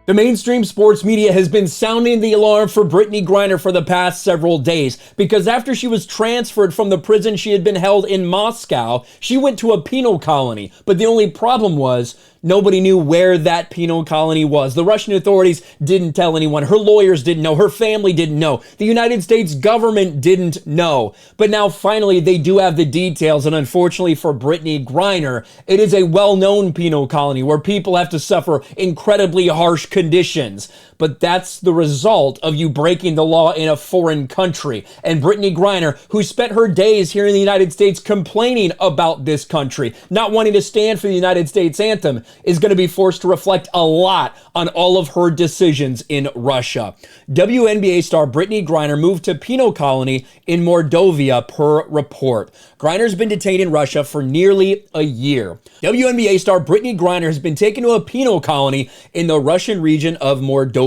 The mainstream sports media has been sounding the alarm for Brittney Griner for the past several days because after she was transferred from the prison she had been held in Moscow, she went to a penal colony. But the only problem was nobody knew where that penal colony was. The Russian authorities didn't tell anyone. Her lawyers didn't know. Her family didn't know. The United States government didn't know. But now finally they do have the details, and unfortunately for Brittney Griner, it is a well-known penal colony where people have to suffer incredibly harsh conditions. But that's the result of you breaking the law in a foreign country. And Brittney Griner, who spent her days here in the United States complaining about this country, not wanting to stand for the United States anthem, is going to be forced to reflect a lot on all of her decisions in Russia. WNBA star Brittney Griner moved to penal colony in Mordovia per report. Griner's been detained in Russia for nearly a year. WNBA star Brittney Griner has been taken to a penal colony in the Russian region of Mordovia.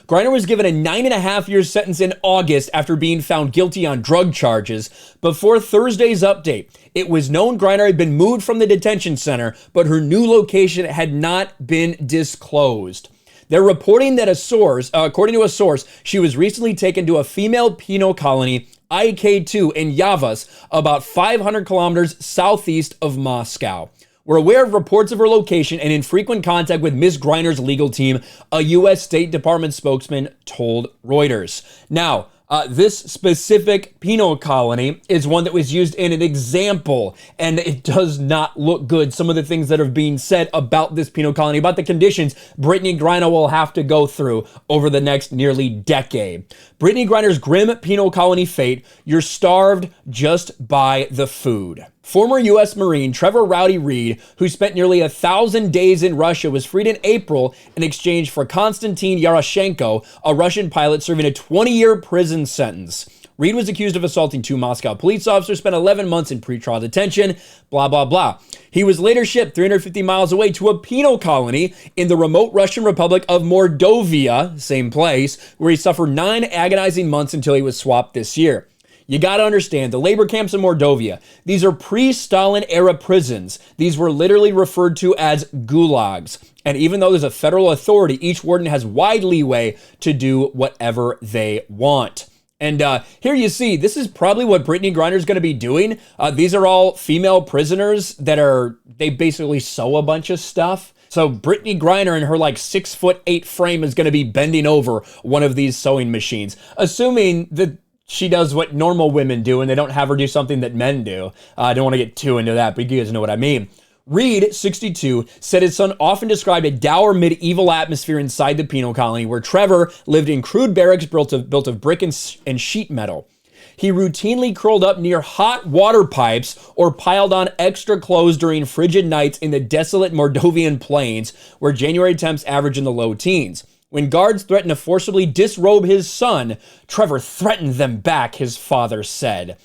Griner was given a 9.5-year sentence in August after being found guilty on drug charges. Before Thursday's update, it was known Griner had been moved from the detention center, but her new location had not been disclosed. They're reporting that according to a source, she was recently taken to a female penal colony, IK2, in Yavas, about 500 kilometers southeast of Moscow. We're aware of reports of her location and in frequent contact with Ms. Griner's legal team, a U.S. State Department spokesman told Reuters. Now, this specific penal colony is one that was used in an example, and it does not look good. Some of the things that are being said about this penal colony, about the conditions Brittney Griner will have to go through over the next nearly decade. Brittney Griner's grim penal colony fate: you're starved just by the food. Former U.S. Marine Trevor Rowdy Reed, who spent nearly 1,000 days in Russia, was freed in April in exchange for Konstantin Yaroshenko, a Russian pilot serving a 20-year prison sentence. Reed was accused of assaulting 2 Moscow police officers, spent 11 months in pretrial detention, blah, blah, blah. He was later shipped 350 miles away to a penal colony in the remote Russian Republic of Mordovia, same place, where he suffered 9 agonizing months until he was swapped this year. You gotta understand, the labor camps in Mordovia, these are pre-Stalin era prisons. These were literally referred to as gulags. And even though there's a federal authority, each warden has wide leeway to do whatever they want. And here you see, this is probably what Brittney Griner is going to be doing. These are all female prisoners that they basically sew a bunch of stuff. So Brittney Griner in her like 6'8" frame is going to be bending over one of these sewing machines, assuming that she does what normal women do and they don't have her do something that men do. I don't want to get too into that, but you guys know what I mean. Reed, 62, said his son often described a dour medieval atmosphere inside the penal colony where Trevor lived in crude barracks built of brick and sheet metal. He routinely curled up near hot water pipes or piled on extra clothes during frigid nights in the desolate Mordovian plains, where January temps average in the low teens. When guards threatened to forcibly disrobe his son, Trevor threatened them back, his father said.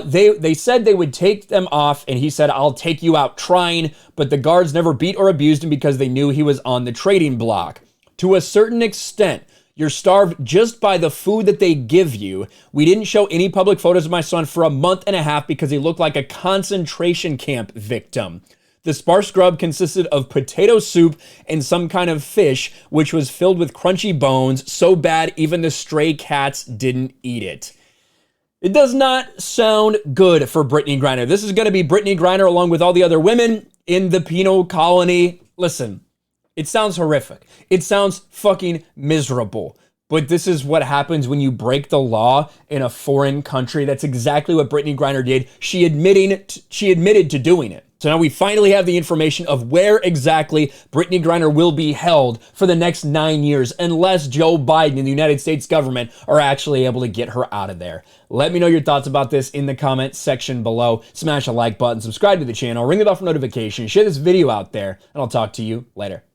They said they would take them off, and he said, "I'll take you out trying," but the guards never beat or abused him because they knew he was on the trading block. To a certain extent, you're starved just by the food that they give you. We didn't show any public photos of my son for a month and a half because he looked like a concentration camp victim. The sparse grub consisted of potato soup and some kind of fish, which was filled with crunchy bones, so bad even the stray cats didn't eat it. It does not sound good for Brittney Griner. This is going to be Brittney Griner along with all the other women in the penal colony. Listen, it sounds horrific. It sounds fucking miserable. But this is what happens when you break the law in a foreign country. That's exactly what Brittney Griner did. She admitted to doing it. So now we finally have the information of where exactly Brittney Griner will be held for the next 9 years, unless Joe Biden and the United States government are actually able to get her out of there. Let me know your thoughts about this in the comment section below. Smash a like button, subscribe to the channel, ring the bell for notifications, share this video out there, and I'll talk to you later.